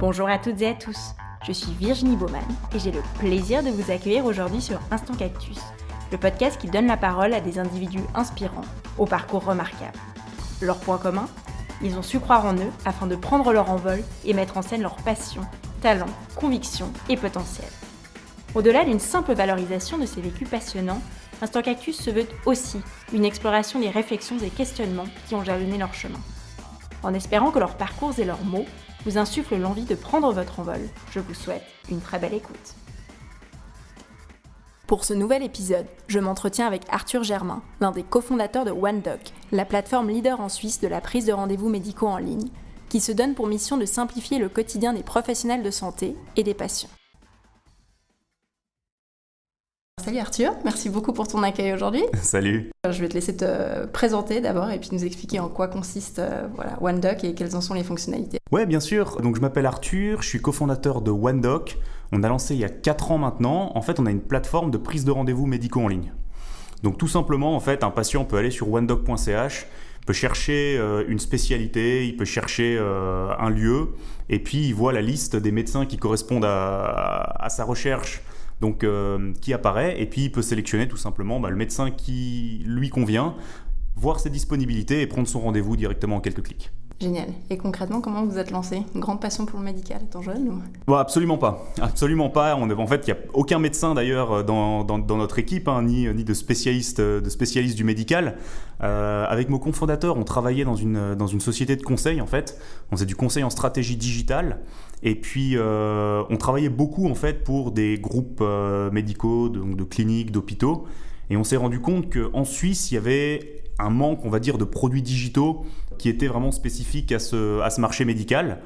Bonjour à toutes et à tous, je suis Virginie Baumann et j'ai le plaisir de vous accueillir aujourd'hui sur Instant Cactus, le podcast qui donne la parole à des individus inspirants, au parcours remarquable. Leur point commun ? Ils ont su croire en eux afin de prendre leur envol et mettre en scène leurs passions, talents, convictions et potentiel. Au-delà d'une simple valorisation de ces vécus passionnants, Instant Cactus se veut aussi une exploration des réflexions et questionnements qui ont jalonné leur chemin. En espérant que leurs parcours et leurs mots vous insufflent l'envie de prendre votre envol, je vous souhaite une très belle écoute. Pour ce nouvel épisode, je m'entretiens avec Arthur Germain, l'un des cofondateurs de OneDoc, la plateforme leader en Suisse de la prise de rendez-vous médicaux en ligne, qui se donne pour mission de simplifier le quotidien des professionnels de santé et des patients. Salut Arthur, merci beaucoup pour ton accueil aujourd'hui. Salut. Je vais te laisser te présenter d'abord et puis nous expliquer en quoi consiste OneDoc et quelles en sont les fonctionnalités. Ouais, bien sûr. Donc je m'appelle Arthur, je suis cofondateur de OneDoc. On a lancé il y a 4 ans maintenant. En fait, on a une plateforme de prise de rendez-vous médicaux en ligne. Donc tout simplement, en fait, un patient peut aller sur onedoc.ch, peut chercher une spécialité, il peut chercher un lieu, et puis il voit la liste des médecins qui correspondent à sa recherche. Donc, qui apparaît, et puis il peut sélectionner tout simplement le médecin qui lui convient, voir ses disponibilités et prendre son rendez-vous directement en quelques clics. Génial. Et concrètement, comment vous êtes lancé ? Une grande passion pour le médical étant jeune ou... Bon, absolument pas. Absolument pas. En fait, il n'y a aucun médecin d'ailleurs dans notre équipe, ni de spécialiste du médical. Avec mon cofondateur, on travaillait dans une société de conseil en fait. On faisait du conseil en stratégie digitale. Et puis, on travaillait beaucoup en fait pour des groupes médicaux, de cliniques, d'hôpitaux. Et on s'est rendu compte qu'en Suisse, il y avait un manque, on va dire, de produits digitaux qui était vraiment spécifique à ce marché médical.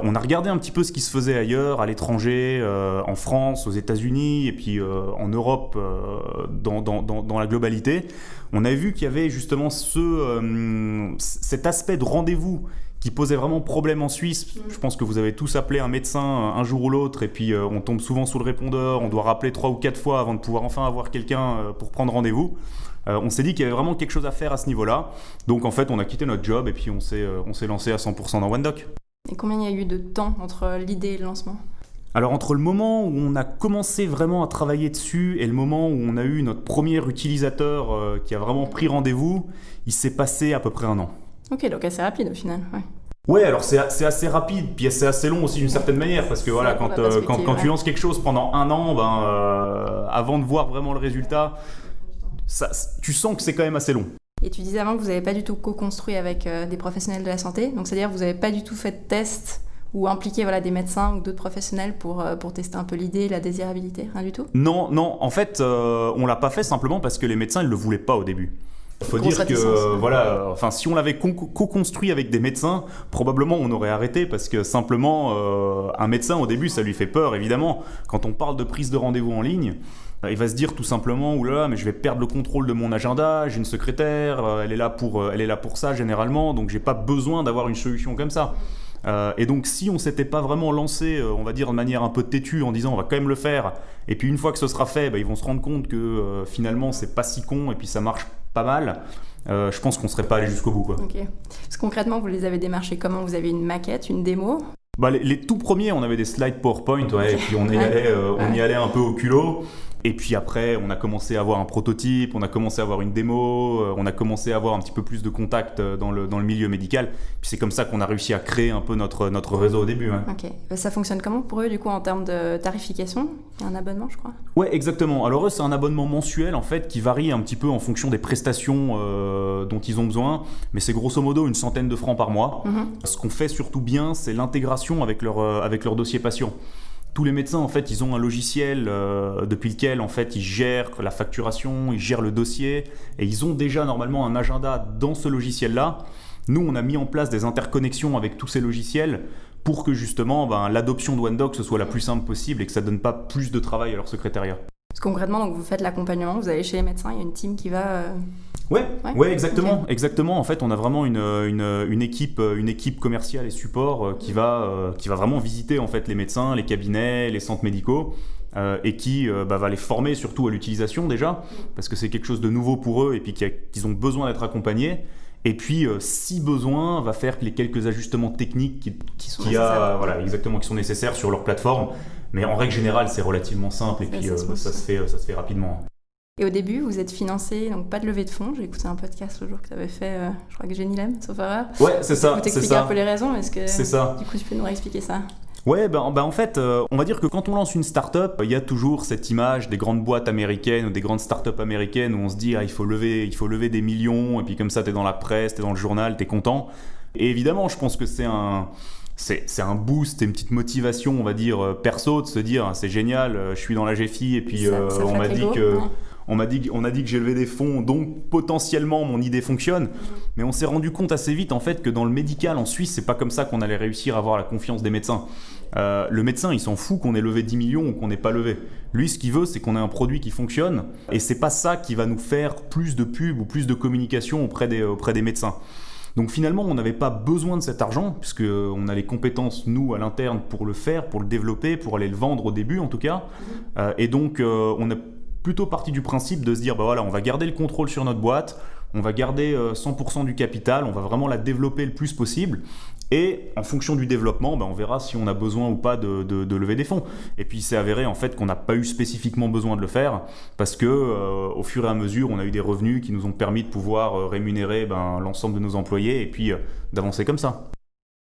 On a regardé un petit peu ce qui se faisait ailleurs, à l'étranger, en France, aux États-Unis et puis en Europe, dans la globalité. On a vu qu'il y avait justement cet aspect de rendez-vous qui posait vraiment problème en Suisse. Je pense que vous avez tous appelé un médecin un jour ou l'autre et puis on tombe souvent sous le répondeur, on doit rappeler 3 ou 4 fois avant de pouvoir enfin avoir quelqu'un pour prendre rendez-vous. On s'est dit qu'il y avait vraiment quelque chose à faire à ce niveau-là. Donc en fait, on a quitté notre job et puis on s'est lancé à 100% dans OneDoc. Et combien il y a eu de temps entre l'idée et le lancement ? Alors entre le moment où on a commencé vraiment à travailler dessus et le moment où on a eu notre premier utilisateur qui a vraiment pris rendez-vous, il s'est passé à peu près 1 an. Ok, donc assez rapide au final. Ouais, alors c'est assez rapide, puis c'est assez long aussi d'une certaine manière, parce que voilà, quand tu lances quelque chose pendant 1 an, avant de voir vraiment le résultat, tu sens que c'est quand même assez long. Et tu disais avant que vous n'avez pas du tout co-construit avec des professionnels de la santé, donc c'est-à-dire que vous n'avez pas du tout fait de test ou impliqué des médecins ou d'autres professionnels pour tester un peu l'idée, la désirabilité, rien du tout ? Non, en fait, on l'a pas fait simplement parce que les médecins ils le voulaient pas au début. Il faut dire que si on l'avait co-construit avec des médecins, probablement on aurait arrêté parce que simplement un médecin au début ça lui fait peur évidemment. Quand on parle de prise de rendez-vous en ligne, il va se dire tout simplement oulala mais je vais perdre le contrôle de mon agenda, j'ai une secrétaire, elle est là pour ça généralement, donc j'ai pas besoin d'avoir une solution comme ça. Et donc si on s'était pas vraiment lancé, on va dire de manière un peu têtue en disant on va quand même le faire, et puis une fois que ce sera fait, ils vont se rendre compte que finalement c'est pas si con et puis ça marche pas mal, je pense qu'on serait pas allé jusqu'au bout quoi. Ok. Parce que concrètement vous les avez démarchés comment ? Vous avez une maquette, une démo ? Les tout premiers on avait des slides PowerPoint et puis on y allait un peu au culot. Et puis après, on a commencé à avoir un prototype, on a commencé à avoir une démo, on a commencé à avoir un petit peu plus de contacts dans le milieu médical. Puis c'est comme ça qu'on a réussi à créer un peu notre réseau au début. Hein. Ok. Ça fonctionne comment pour eux du coup en termes de tarification ? Il y a un abonnement, je crois ? Ouais, exactement. Alors eux, c'est un abonnement mensuel en fait qui varie un petit peu en fonction des prestations dont ils ont besoin. Mais c'est grosso modo 100 de francs par mois. Mm-hmm. Ce qu'on fait surtout bien, c'est l'intégration avec leur dossier patient. Tous les médecins, en fait, ils ont un logiciel depuis lequel, en fait, ils gèrent la facturation, ils gèrent le dossier et ils ont déjà normalement un agenda dans ce logiciel-là. Nous, on a mis en place des interconnexions avec tous ces logiciels pour que justement l'adoption de OneDoc ce soit la plus simple possible et que ça ne donne pas plus de travail à leur secrétariat. Parce que concrètement, donc, vous faites l'accompagnement, vous allez chez les médecins, il y a une team qui va... Ouais, exactement. Okay. Exactement. En fait, on a vraiment une équipe commerciale et support qui va vraiment visiter en fait les médecins, les cabinets, les centres médicaux et qui va les former surtout à l'utilisation déjà, parce que c'est quelque chose de nouveau pour eux et puis qu'ils ont besoin d'être accompagnés. Et puis, si besoin, va faire les quelques ajustements techniques qui sont nécessaires sur leur plateforme. Mais en règle générale, c'est relativement simple et puis ça se fait rapidement. Et au début, vous êtes financé, donc pas de levée de fonds. J'ai écouté un podcast le jour que tu avais fait, je crois que Jenny Lem, sauf erreur. Ouais, c'est ça. Vous t'expliquer un peu les raisons, est-ce que c'est ça. Du coup, tu peux nous réexpliquer ça? Ouais, en fait, on va dire que quand on lance une start-up, il y a toujours cette image des grandes boîtes américaines ou des grandes start-up américaines où on se dit il faut lever des millions et puis comme ça t'es dans la presse, t'es dans le journal, t'es content. Et évidemment, je pense que c'est un boost et une petite motivation, on va dire perso, de se dire c'est génial, je suis dans la GFI et puis on m'a dit que on a dit que j'ai levé des fonds, donc potentiellement mon idée fonctionne. Mais on s'est rendu compte assez vite en fait que dans le médical en Suisse, c'est pas comme ça qu'on allait réussir à avoir la confiance des médecins. Le médecin, il s'en fout qu'on ait levé 10 millions ou qu'on n'ait pas levé. Lui, ce qu'il veut, c'est qu'on ait un produit qui fonctionne. Et c'est pas ça qui va nous faire plus de pub ou plus de communication auprès des médecins. Donc finalement, on n'avait pas besoin de cet argent, puisqu'on a les compétences, nous, à l'interne, pour le faire, pour le développer, pour aller le vendre au début, en tout cas. Et donc, on a plutôt parti du principe de se dire, on va garder le contrôle sur notre boîte, on va garder 100% du capital, on va vraiment la développer le plus possible. Et en fonction du développement, on verra si on a besoin ou pas de lever des fonds. Et puis il s'est avéré en fait qu'on n'a pas eu spécifiquement besoin de le faire parce que au fur et à mesure, on a eu des revenus qui nous ont permis de pouvoir rémunérer l'ensemble de nos employés et puis d'avancer comme ça.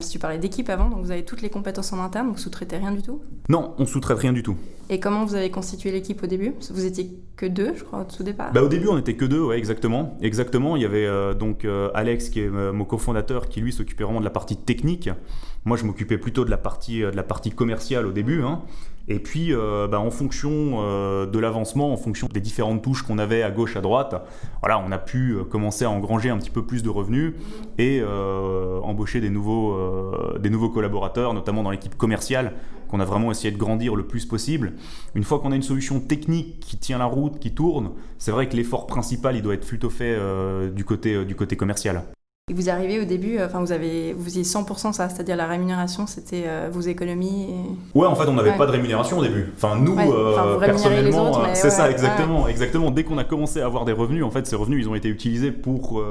Si tu parlais d'équipe avant, donc vous avez toutes les compétences en interne, vous ne sous-traitez rien du tout? Non, on ne sous-traite rien du tout. Et comment vous avez constitué l'équipe au début? Vous étiez que 2, je crois, au tout départ? Au début, on n'était que 2, ouais, exactement. Exactement, il y avait Alex, qui est mon cofondateur, qui lui s'occupait vraiment de la partie technique. Moi, je m'occupais plutôt de la partie commerciale au début. Et puis, en fonction de l'avancement, en fonction des différentes touches qu'on avait à gauche, à droite, on a pu commencer à engranger un petit peu plus de revenus et embaucher des nouveaux collaborateurs, notamment dans l'équipe commerciale, qu'on a vraiment essayé de grandir le plus possible. Une fois qu'on a une solution technique qui tient la route, qui tourne, c'est vrai que l'effort principal, il doit être plutôt fait du côté commercial. Et vous arrivez au début, vous faisiez 100% ça, c'est-à-dire la rémunération, c'était vos économies Ouais, en fait, on n'avait pas de rémunération au début. Nous, vous personnellement, autres, c'est ça, exactement. Dès qu'on a commencé à avoir des revenus, en fait, ces revenus, ils ont été utilisés pour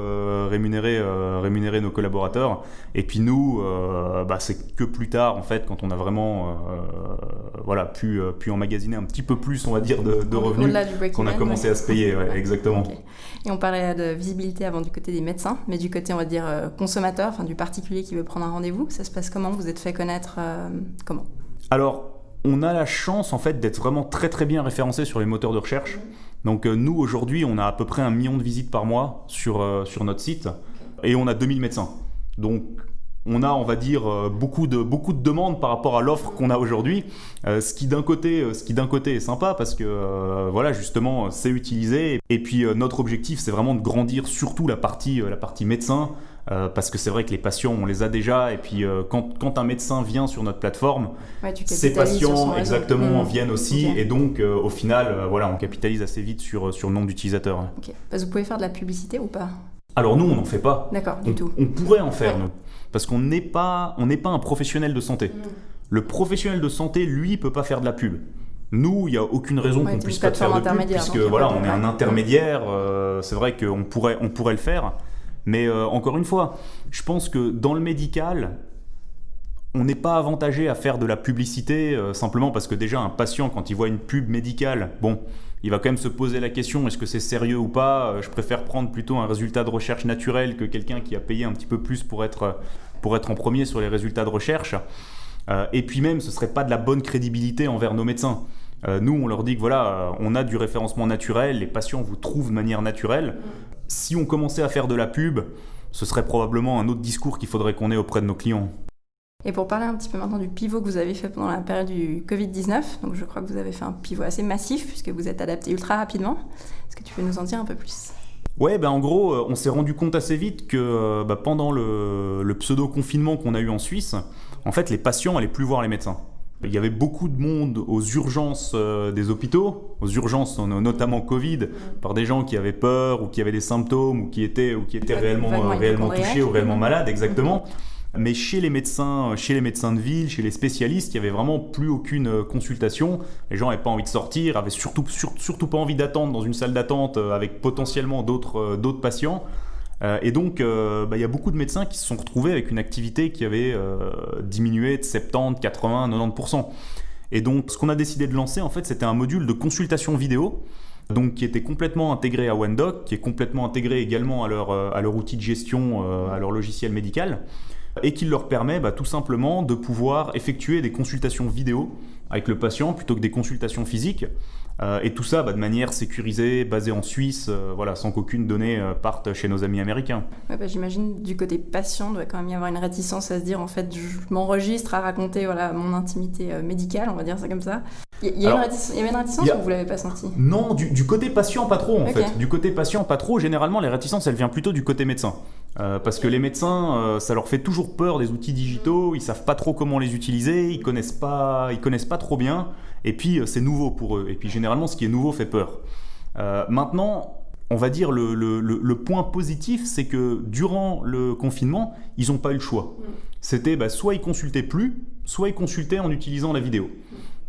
rémunérer nos collaborateurs. Et puis nous, c'est que plus tard, en fait, quand on a vraiment pu emmagasiner un petit peu plus, on va dire, de revenus, qu'on a commencé à se payer. Ouais, exactement. Okay. Et on parlait de visibilité avant du côté des médecins, mais du côté, on va dire, consommateur, du particulier qui veut prendre un rendez-vous, ça se passe comment? Vous êtes fait connaître comment? Alors, on a la chance, en fait, d'être vraiment très très bien référencé sur les moteurs de recherche. Donc nous, aujourd'hui, on a à peu près 1 million de visites par mois sur notre site et on a 2000 médecins. Donc, on a, on va dire, beaucoup de demandes par rapport à l'offre qu'on a aujourd'hui, ce qui d'un côté est sympa parce que justement c'est utilisé. Et puis notre objectif, c'est vraiment de grandir surtout la partie médecin, parce que c'est vrai que les patients, on les a déjà. Et puis quand un médecin vient sur notre plateforme, ces patients exactement viennent aussi. Okay. Et donc au final, on capitalise assez vite sur le nombre d'utilisateurs. Okay. Vous pouvez faire de la publicité ou pas? Alors nous, on n'en fait pas. D'accord, du tout. On pourrait en faire, nous. Parce qu'on n'est pas un professionnel de santé. Le professionnel de santé, lui, peut pas faire de la pub. Nous, il n'y a aucune raison qu'on puisse pas faire de pub, puisque on est un intermédiaire. C'est vrai qu'on pourrait le faire. Mais encore une fois, je pense que dans le médical, on n'est pas avantagé à faire de la publicité simplement parce que déjà, un patient, quand il voit une pub médicale, il va quand même se poser la question, est-ce que c'est sérieux ou pas? Je préfère prendre plutôt un résultat de recherche naturel que quelqu'un qui a payé un petit peu plus pour être en premier sur les résultats de recherche. Et puis même, ce ne serait pas de la bonne crédibilité envers nos médecins. Nous, on leur dit que on a du référencement naturel, les patients vous trouvent de manière naturelle. Si on commençait à faire de la pub, ce serait probablement un autre discours qu'il faudrait qu'on ait auprès de nos clients. Et pour parler un petit peu maintenant du pivot que vous avez fait pendant la période du Covid-19, donc je crois que vous avez fait un pivot assez massif puisque vous êtes adapté ultra rapidement. Est-ce que tu peux nous en dire un peu plus? Ouais, en gros, on s'est rendu compte assez vite que pendant le pseudo-confinement qu'on a eu en Suisse, en fait, les patients n'allaient plus voir les médecins. Il y avait beaucoup de monde aux urgences des hôpitaux, aux urgences notamment Covid, par des gens qui avaient peur ou qui avaient des symptômes ou qui étaient réellement touchés ou réellement malades, exactement. Mais chez les médecins de ville, chez les spécialistes, il n'y avait vraiment plus aucune consultation. Les gens n'avaient pas envie de sortir, avaient surtout pas envie d'attendre dans une salle d'attente avec potentiellement d'autres patients. Et donc, y a beaucoup de médecins qui se sont retrouvés avec une activité qui avait diminué de 70, 80, 90%. Et donc, ce qu'on a décidé de lancer, en fait, c'était un module de consultation vidéo, donc qui était complètement intégré à OneDoc, qui est complètement intégré également à leur outil de gestion, à leur logiciel médical, et qui leur permet tout simplement de pouvoir effectuer des consultations vidéo avec le patient plutôt que des consultations physiques. Et tout ça de manière sécurisée, basée en Suisse, sans qu'aucune donnée parte chez nos amis américains. Ouais, j'imagine du côté patient, il doit quand même y avoir une réticence à se dire en fait je m'enregistre à raconter mon intimité médicale, on va dire ça comme ça. Il y avait une réticence ou vous ne l'avez pas senti? Non, du côté patient pas trop en fait. Du côté patient pas trop, généralement les réticences elles viennent plutôt du côté médecin. Parce que les médecins, ça leur fait toujours peur des outils digitaux, ils savent pas trop comment les utiliser, ils connaissent pas trop bien, et puis c'est nouveau pour eux, et puis généralement ce qui est nouveau fait peur. Maintenant, on va dire le point positif, c'est que durant le confinement, ils n'ont pas eu le choix. C'était soit ils consultaient plus, soit ils consultaient en utilisant la vidéo.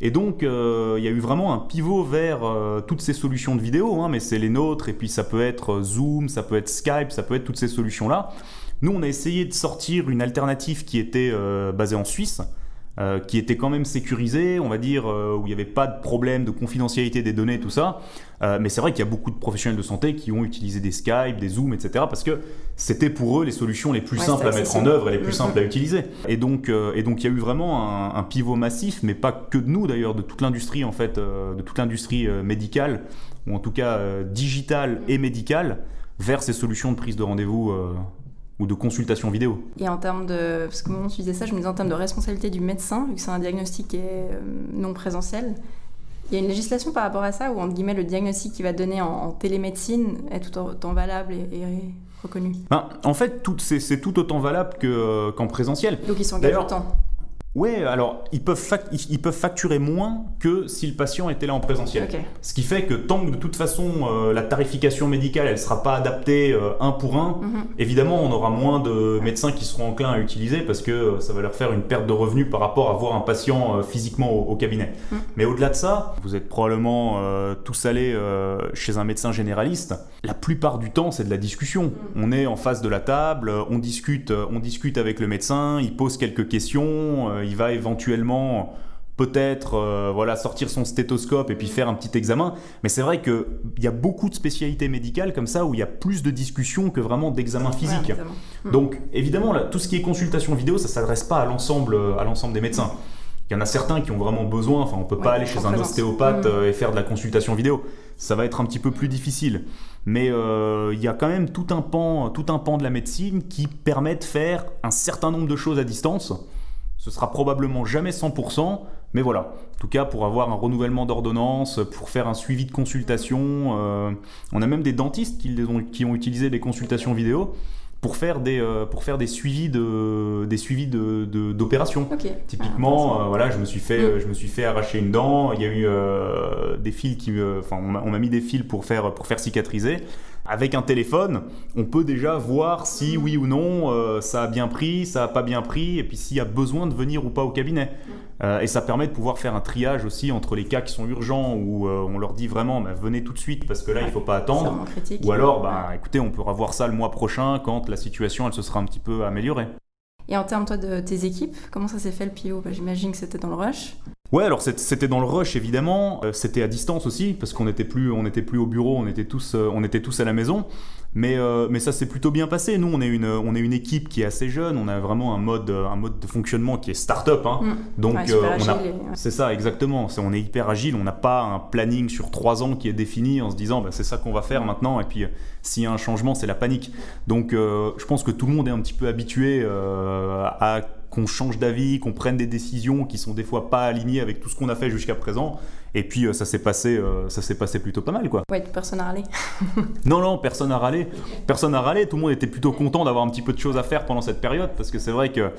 Et donc, il y a eu vraiment un pivot vers toutes ces solutions de vidéo, mais c'est les nôtres, et puis ça peut être Zoom, ça peut être Skype, ça peut être toutes ces solutions-là. Nous, on a essayé de sortir une alternative qui était basée en Suisse, qui était quand même sécurisée, on va dire, où il n'y avait pas de problème de confidentialité des données, tout ça. Mais c'est vrai qu'il y a beaucoup de professionnels de santé qui ont utilisé des Skype, des Zoom, etc. parce que c'était pour eux les solutions les plus simples à mettre en œuvre et les plus simples à utiliser. Et donc, il y a eu vraiment un pivot massif, mais pas que de nous d'ailleurs, de toute l'industrie en fait, de toute l'industrie médicale, ou en tout cas digitale et médicale, vers ces solutions de prise de rendez-vous ou de consultation vidéo. Et en termes de... Parce que au moment où tu disais ça, je me disais en termes de responsabilité du médecin, vu que c'est un diagnostic qui est non présentiel, il y a une législation par rapport à ça, où entre guillemets le diagnostic qu'il va donner en télémédecine est tout autant valable et reconnu. En fait, c'est tout autant valable qu'en présentiel. Donc ils s'engagent autant. Ouais, alors ils peuvent facturer moins que si le patient était là en présentiel. Okay. Ce qui fait que tant que de toute façon la tarification médicale elle sera pas adaptée un pour un, évidemment on aura moins de médecins qui seront enclins à utiliser parce que ça va leur faire une perte de revenus par rapport à voir un patient physiquement au cabinet. Mais au-delà de ça, vous êtes probablement tous allés chez un médecin généraliste. La plupart du temps c'est de la discussion. On est en face de la table, on discute avec le médecin, il pose quelques questions. Il va éventuellement peut-être sortir son stéthoscope et puis faire un petit examen. Mais c'est vrai qu'il y a beaucoup de spécialités médicales comme ça où il y a plus de discussions que vraiment d'examens physiques. Ouais, donc évidemment, là, tout ce qui est consultation vidéo, ça ne s'adresse pas à l'ensemble des médecins. Il y en a certains qui ont vraiment besoin, on ne peut pas aller chez un ostéopathe et faire de la consultation vidéo. Ça va être un petit peu plus difficile. Mais il y a quand même tout un pan de la médecine qui permet de faire un certain nombre de choses à distance. Ce sera probablement jamais 100%, mais voilà. En tout cas, pour avoir un renouvellement d'ordonnance, pour faire un suivi de consultation, on a même des dentistes qui ont utilisé des consultations vidéo pour faire des suivis d'opérations. Okay. Typiquement, je me suis fait arracher une dent. Il y a eu des fils on m'a mis des fils pour faire cicatriser. Avec un téléphone, on peut déjà voir si oui ou non ça a bien pris, ça a pas bien pris, et puis s'il y a besoin de venir ou pas au cabinet. Et ça permet de pouvoir faire un triage aussi entre les cas qui sont urgents où on leur dit vraiment venez tout de suite parce que là il faut pas attendre. Ou alors écoutez, on pourra voir ça le mois prochain quand la situation elle se sera un petit peu améliorée. Et en termes toi de tes équipes, comment ça s'est fait le pivot? J'imagine que c'était dans le rush. Ouais, alors c'était dans le rush évidemment, c'était à distance aussi parce qu'on n'était plus au bureau, on était tous à la maison. Mais ça s'est plutôt bien passé. Nous, on est une équipe qui est assez jeune. On a vraiment un mode de fonctionnement qui est start-up. Donc, c'est ça exactement. On est hyper agile. On n'a pas un planning sur 3 ans qui est défini en se disant c'est ça qu'on va faire maintenant. Et puis, s'il y a un changement, c'est la panique. Donc, je pense que tout le monde est un petit peu habitué à qu'on change d'avis, qu'on prenne des décisions qui sont des fois pas alignées avec tout ce qu'on a fait jusqu'à présent. Et puis ça s'est passé plutôt pas mal quoi. Ouais, personne n'a râlé. Non, personne n'a râlé. Personne n'a râlé. Tout le monde était plutôt content d'avoir un petit peu de choses à faire pendant cette période parce que c'est vrai que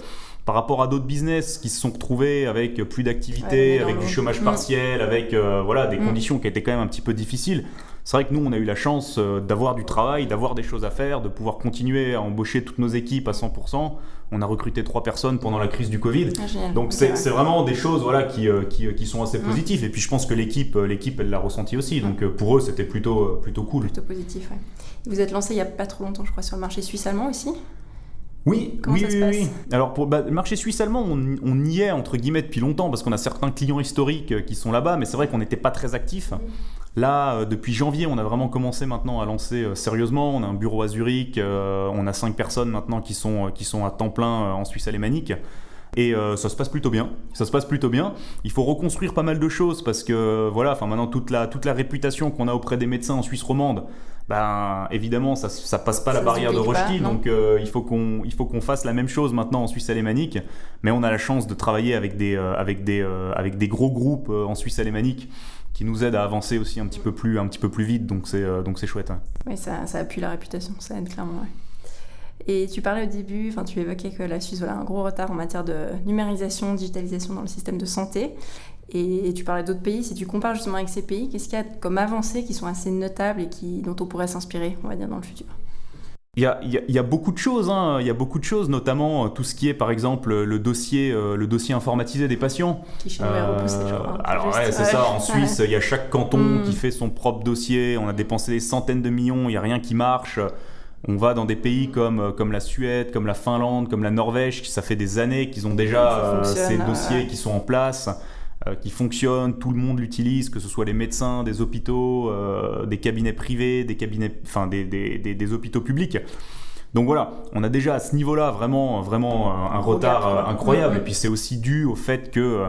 par rapport à d'autres business qui se sont retrouvés avec plus d'activité, avec du chômage partiel, avec des conditions qui étaient quand même un petit peu difficiles. C'est vrai que nous, on a eu la chance d'avoir du travail, d'avoir des choses à faire, de pouvoir continuer à embaucher toutes nos équipes à 100%. On a recruté 3 personnes pendant la crise du Covid. Donc c'est vraiment des choses qui sont assez positives. Et puis je pense que l'équipe elle l'a ressenti aussi. Donc pour eux, c'était plutôt cool. Plutôt positif, ouais. Vous êtes lancé il n'y a pas trop longtemps, je crois, sur le marché suisse-allemand aussi ? Oui. Alors pour le marché suisse-allemand, on y est entre guillemets depuis longtemps parce qu'on a certains clients historiques qui sont là-bas, mais c'est vrai qu'on n'était pas très actifs. Là, depuis janvier, on a vraiment commencé maintenant à lancer sérieusement. On a un bureau à Zurich, on a 5 personnes maintenant qui sont à temps plein en Suisse alémanique. Et ça se passe plutôt bien. Il faut reconstruire pas mal de choses parce que voilà, maintenant toute la réputation qu'on a auprès des médecins en Suisse romande, évidemment ça passe pas la barrière de Rochety, donc il faut qu'on fasse la même chose maintenant en Suisse alémanique. Mais on a la chance de travailler avec des gros groupes en Suisse alémanique qui nous aident à avancer aussi un petit peu plus vite, donc c'est chouette. Ouais. Oui, ça appuie la réputation, ça aide clairement. Ouais. Et tu parlais au début, tu évoquais que la Suisse a un gros retard en matière de numérisation, digitalisation dans le système de santé. Et tu parlais d'autres pays. Si tu compares justement avec ces pays, qu'est-ce qu'il y a comme avancées qui sont assez notables et dont on pourrait s'inspirer, on va dire, dans le futur ? Il y a beaucoup de choses, hein. Il y a beaucoup de choses, notamment tout ce qui est par exemple le dossier informatisé des patients. Qui chez nous est repoussé, je crois. Alors c'est ça, en Suisse, il y a chaque canton qui fait son propre dossier. On a dépensé des centaines de millions, il n'y a rien qui marche. On va dans des pays comme la Suède, comme la Finlande, comme la Norvège, ça fait des années qu'ils ont déjà ces dossiers qui sont en place, qui fonctionnent, tout le monde l'utilise, que ce soit les médecins, des hôpitaux, des cabinets privés, des hôpitaux publics. Donc voilà, on a déjà à ce niveau-là vraiment un retard incroyable. Et puis c'est aussi dû au fait que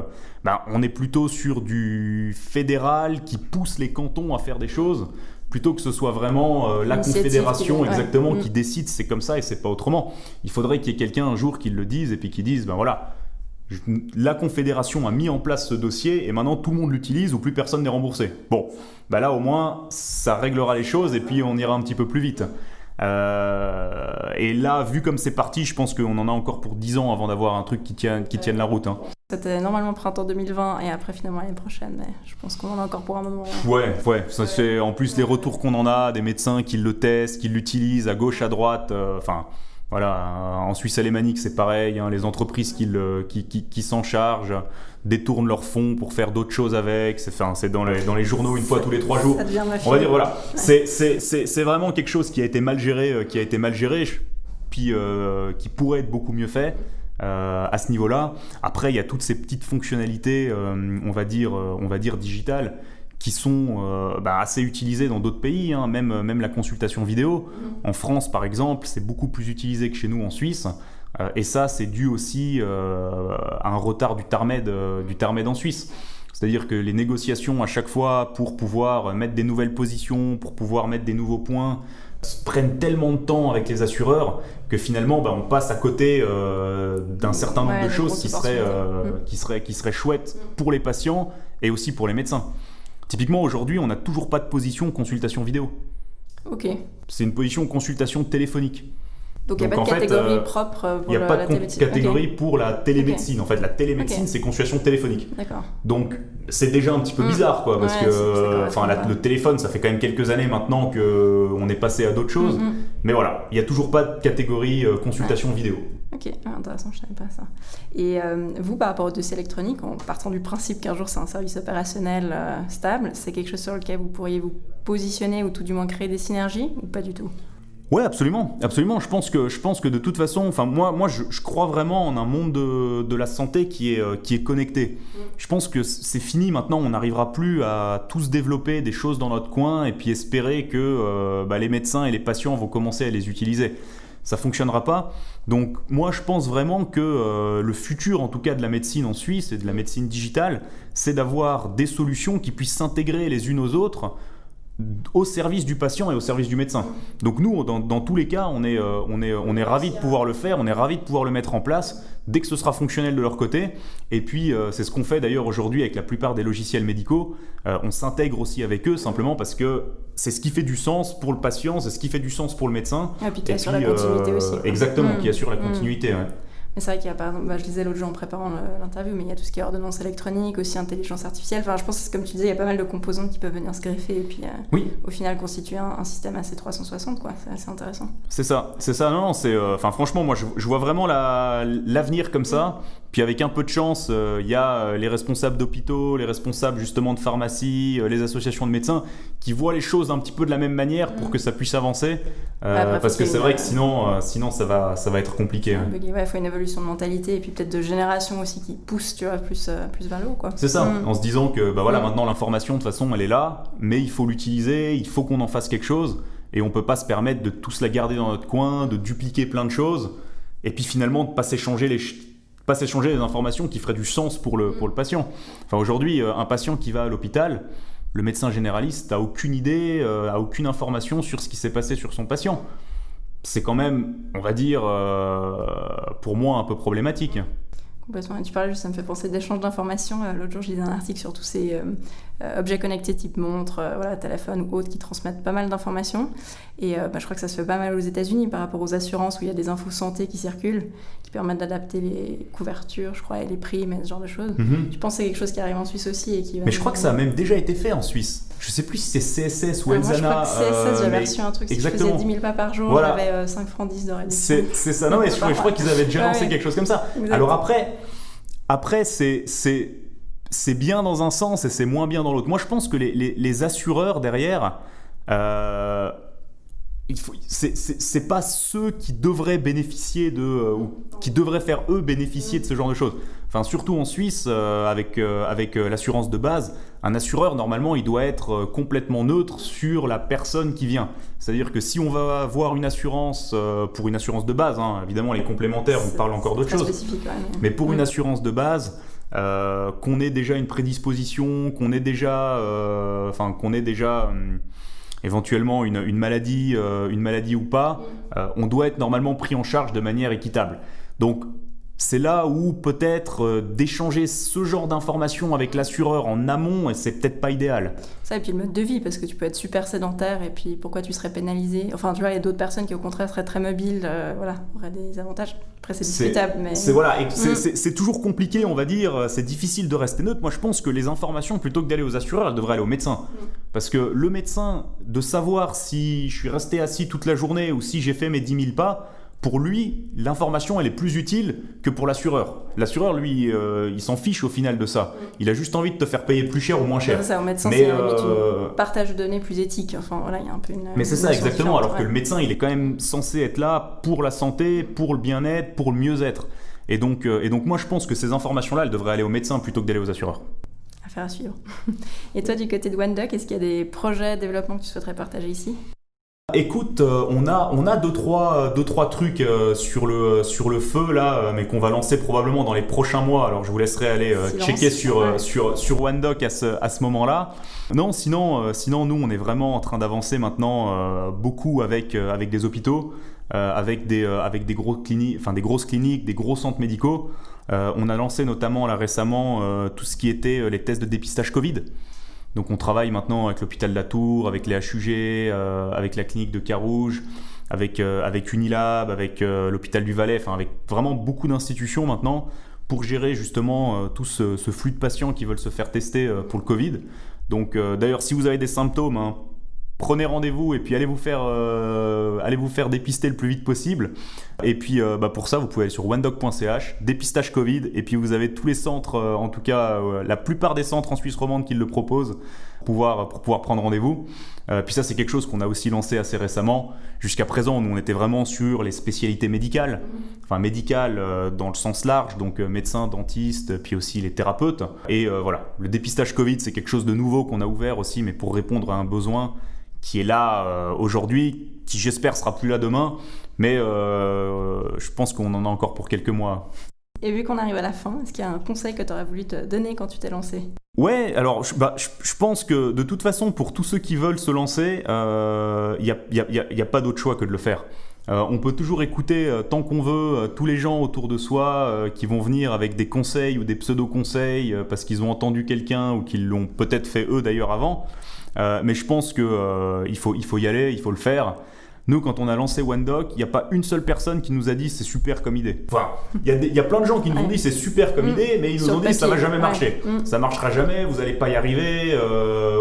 on est plutôt sur du fédéral qui pousse les cantons à faire des choses, plutôt que ce soit vraiment la confédération qui décide, c'est comme ça et c'est pas autrement. Il faudrait qu'il y ait quelqu'un un jour qui le dise et puis qui dise, la confédération a mis en place ce dossier et maintenant tout le monde l'utilise ou plus personne n'est remboursé. Bon, là au moins ça réglera les choses et puis on ira un petit peu plus vite. Et là, vu comme c'est parti, je pense qu'on en a encore pour 10 ans avant d'avoir un truc qui tienne la route. Hein. C'était normalement printemps 2020 et après finalement l'année prochaine, mais je pense qu'on en a encore pour un moment. Ouais. Ça, c'est, en plus, les retours qu'on en a, des médecins qui le testent, qui l'utilisent à gauche, à droite, en Suisse alémanique, c'est pareil, hein, les entreprises qui s'en chargent détournent leurs fonds pour faire d'autres choses avec, c'est dans les journaux une fois tous les 3 jours. On va dire, voilà, c'est vraiment quelque chose qui a été mal géré, puis qui pourrait être beaucoup mieux fait à ce niveau-là. Après, il y a toutes ces petites fonctionnalités, on va dire digitales, qui sont assez utilisées dans d'autres pays, hein, même la consultation vidéo. En France, par exemple, c'est beaucoup plus utilisé que chez nous en Suisse. Et ça, c'est dû aussi à un retard du TARMED en Suisse. C'est-à-dire que les négociations à chaque fois pour pouvoir mettre des nouvelles positions, pour pouvoir mettre des nouveaux points, prennent tellement de temps avec les assureurs que finalement on passe à côté d'un certain nombre de choses qui seraient chouettes pour les patients et aussi pour les médecins. Typiquement, aujourd'hui, on n'a toujours pas de position consultation vidéo. Ok. C'est une position consultation téléphonique. Donc il n'y a pas de catégorie propre pour la télémédecine. Il n'y a pas de catégorie pour la télémédecine. En fait, la télémédecine, c'est consultation téléphonique. D'accord. Donc c'est déjà un petit peu bizarre, quoi, parce que le téléphone, ça fait quand même quelques années maintenant qu'on est passé à d'autres choses. Mais voilà, il n'y a toujours pas de catégorie consultation vidéo. Ok, intéressant, je ne savais pas ça. Et vous, par rapport au dossier électronique, en partant du principe qu'un jour c'est un service opérationnel stable, c'est quelque chose sur lequel vous pourriez vous positionner ou tout du moins créer des synergies ou pas du tout ? Ouais, absolument. Je pense que de toute façon, moi je crois vraiment en un monde de la santé qui est connecté. Je pense que c'est fini maintenant, on n'arrivera plus à tous développer des choses dans notre coin et puis espérer que les médecins et les patients vont commencer à les utiliser. Ça fonctionnera pas. Donc moi je pense vraiment que le futur en tout cas de la médecine en Suisse et de la médecine digitale, c'est d'avoir des solutions qui puissent s'intégrer les unes aux autres au service du patient et au service du médecin. Donc nous, dans tous les cas, on est ravis de pouvoir le faire, on est ravis de pouvoir le mettre en place dès que ce sera fonctionnel de leur côté. Et puis, c'est ce qu'on fait d'ailleurs aujourd'hui avec la plupart des logiciels médicaux. On s'intègre aussi avec eux simplement parce que c'est ce qui fait du sens pour le patient, c'est ce qui fait du sens pour le médecin. Et puis qui assure la continuité aussi. Exactement, qui assure la continuité. Ouais. Mais c'est vrai qu'il y a par exemple, je lisais l'autre jour en préparant l'interview, mais il y a tout ce qui est ordonnance électronique, aussi intelligence artificielle. Enfin, je pense que comme tu disais, il y a pas mal de composants qui peuvent venir se greffer et puis au final constituer un système assez 360, quoi. C'est assez intéressant. C'est ça. Non, c'est. Franchement, moi, je vois vraiment l'avenir comme ça. Puis avec un peu de chance, il y a les responsables d'hôpitaux, les responsables justement de pharmacie, les associations de médecins qui voient les choses un petit peu de la même manière pour que ça puisse avancer. Parce que c'est vrai que sinon ça va être compliqué. Il faut une évolution de mentalité et puis peut-être de génération aussi qui pousse, tu vois, plus vers le haut, quoi. C'est ça, en se disant que maintenant l'information de toute façon elle est là, mais il faut l'utiliser, il faut qu'on en fasse quelque chose et on peut pas se permettre de tous la garder dans notre coin, de dupliquer plein de choses et puis finalement de pas s'échanger les informations qui feraient du sens pour le patient. Enfin, aujourd'hui, un patient qui va à l'hôpital, le médecin généraliste n'a aucune idée, a aucune information sur ce qui s'est passé sur son patient. C'est quand même, on va dire, pour moi, un peu problématique. Complètement. Tu parlais juste, ça me fait penser d'échange d'informations. L'autre jour, je lisais un article sur tous ces objets connectés type montre, téléphone ou autres qui transmettent pas mal d'informations. Et je crois que ça se fait pas mal aux États-Unis par rapport aux assurances où il y a des infos santé qui circulent, qui permettent d'adapter les couvertures, je crois, et les primes et ce genre de choses. Je pense que c'est quelque chose qui arrive en Suisse aussi. Et qui va mais je crois que ça a même déjà été fait en Suisse. Je sais plus si c'est CSS ou Elzana. Moi, je crois que CSS, j'avais reçu un truc. Exactement. Si je faisais 10 000 pas par jour, voilà. j'avais 5 francs 10 de réduction. C'est ça. Non, mais je crois qu'ils avaient déjà lancé quelque chose comme ça. Exactement. Alors après c'est bien dans un sens et c'est moins bien dans l'autre. Moi, je pense que les assureurs derrière, c'est pas ceux qui devraient bénéficier ou qui devraient faire eux bénéficier de ce genre de choses. Enfin, surtout en Suisse, avec l'assurance de base, un assureur, normalement, il doit être complètement neutre sur la personne qui vient. C'est-à-dire que si on va avoir une assurance, pour une assurance de base, évidemment, les complémentaires, on parle encore d'autre chose. Spécifique, quand même. Mais pour une assurance de base, qu'on ait déjà une prédisposition, qu'on ait déjà éventuellement une maladie ou pas, on doit être normalement pris en charge de manière équitable. Donc, c'est là où peut-être d'échanger ce genre d'informations avec l'assureur en amont, et c'est peut-être pas idéal. Ça, et puis le mode de vie, parce que tu peux être super sédentaire, et puis pourquoi tu serais pénalisé ? Enfin, tu vois, il y a d'autres personnes qui au contraire seraient très mobiles, auraient des avantages. Après, c'est discutable, mais... C'est toujours compliqué, on va dire, c'est difficile de rester neutre. Moi, je pense que les informations, plutôt que d'aller aux assureurs, elles devraient aller au médecin. Parce que le médecin, de savoir si je suis resté assis toute la journée ou si j'ai fait mes 10 000 pas, pour lui, l'information, elle est plus utile que pour l'assureur. L'assureur, lui, il s'en fiche au final de ça. Il a juste envie de te faire payer plus cher ou moins cher. C'est ça, au médecin, c'est limite un partage de données plus éthique. Enfin, voilà, il y a un peu une... Mais c'est ça, exactement. Alors que le médecin, il est quand même censé être là pour la santé, pour le bien-être, pour le mieux-être. Et donc moi, je pense que ces informations-là, elles devraient aller au médecin plutôt que d'aller aux assureurs. Affaire à suivre. Et toi, du côté de OneDoc, est-ce qu'il y a des projets de développement que tu souhaiterais partager ici ? Écoute, on a deux trois trucs sur le feu là, mais qu'on va lancer probablement dans les prochains mois. Alors je vous laisserai aller checker sur OneDoc à ce moment-là. Non, sinon nous on est vraiment en train d'avancer maintenant beaucoup avec des hôpitaux, avec des grosses cliniques, des gros centres médicaux. On a lancé notamment là récemment tout ce qui était les tests de dépistage Covid. Donc on travaille maintenant avec l'hôpital de la Tour, avec les HUG, avec la clinique de Carouge, avec Unilab, avec l'hôpital du Valais, avec vraiment beaucoup d'institutions maintenant pour gérer justement tout ce flux de patients qui veulent se faire tester pour le Covid. Donc d'ailleurs, si vous avez des symptômes, prenez rendez-vous et puis allez vous faire dépister le plus vite possible. Et puis pour ça, vous pouvez aller sur onedoc.ch, dépistage Covid, et puis vous avez tous les centres, en tout cas la plupart des centres en Suisse romande qui le proposent pour pouvoir prendre rendez-vous. Puis ça, c'est quelque chose qu'on a aussi lancé assez récemment. Jusqu'à présent, nous, on était vraiment sur les spécialités médicales, médicales dans le sens large, donc médecins, dentistes, puis aussi les thérapeutes. Et voilà, le dépistage Covid, c'est quelque chose de nouveau qu'on a ouvert aussi, mais pour répondre à un besoin qui est là aujourd'hui, qui j'espère sera plus là demain, mais je pense qu'on en a encore pour quelques mois. Et vu qu'on arrive à la fin, est-ce qu'il y a un conseil que tu aurais voulu te donner quand tu t'es lancé ? Ouais, alors je pense que de toute façon, pour tous ceux qui veulent se lancer, il y a pas d'autre choix que de le faire. On peut toujours écouter tant qu'on veut tous les gens autour de soi qui vont venir avec des conseils ou des pseudo-conseils parce qu'ils ont entendu quelqu'un ou qu'ils l'ont peut-être fait eux d'ailleurs avant. Mais je pense qu'il faut y aller, il faut le faire. Nous, quand on a lancé OneDoc, il n'y a pas une seule personne qui nous a dit c'est super comme idée. Enfin, il y a plein de gens qui nous ont dit c'est super comme idée, mais ils nous ont dit ça va jamais marcher. Ça marchera jamais, vous n'allez pas y arriver,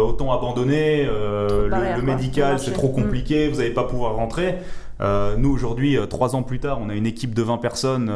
autant abandonner, le médical c'est trop compliqué, vous n'allez pas pouvoir rentrer. Nous, aujourd'hui, 3 ans plus tard, on a une équipe de 20 personnes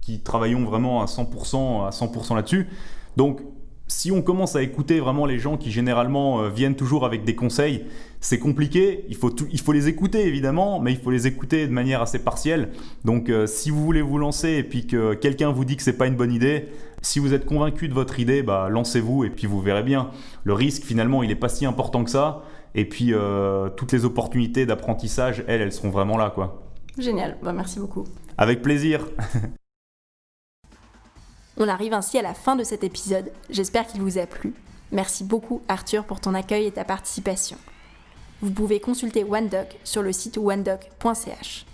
qui travaillons vraiment à 100% là-dessus. Donc, si on commence à écouter vraiment les gens qui généralement viennent toujours avec des conseils, c'est compliqué, il faut les écouter évidemment, mais il faut les écouter de manière assez partielle. Donc si vous voulez vous lancer et puis que quelqu'un vous dit que c'est pas une bonne idée, si vous êtes convaincu de votre idée, lancez-vous et puis vous verrez bien. Le risque finalement il est pas si important que ça, et puis toutes les opportunités d'apprentissage, elles seront vraiment là, quoi. Génial, merci beaucoup. Avec plaisir. On arrive ainsi à la fin de cet épisode, j'espère qu'il vous a plu. Merci beaucoup Arthur pour ton accueil et ta participation. Vous pouvez consulter OneDoc sur le site onedoc.ch.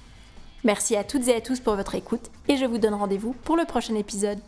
Merci à toutes et à tous pour votre écoute et je vous donne rendez-vous pour le prochain épisode.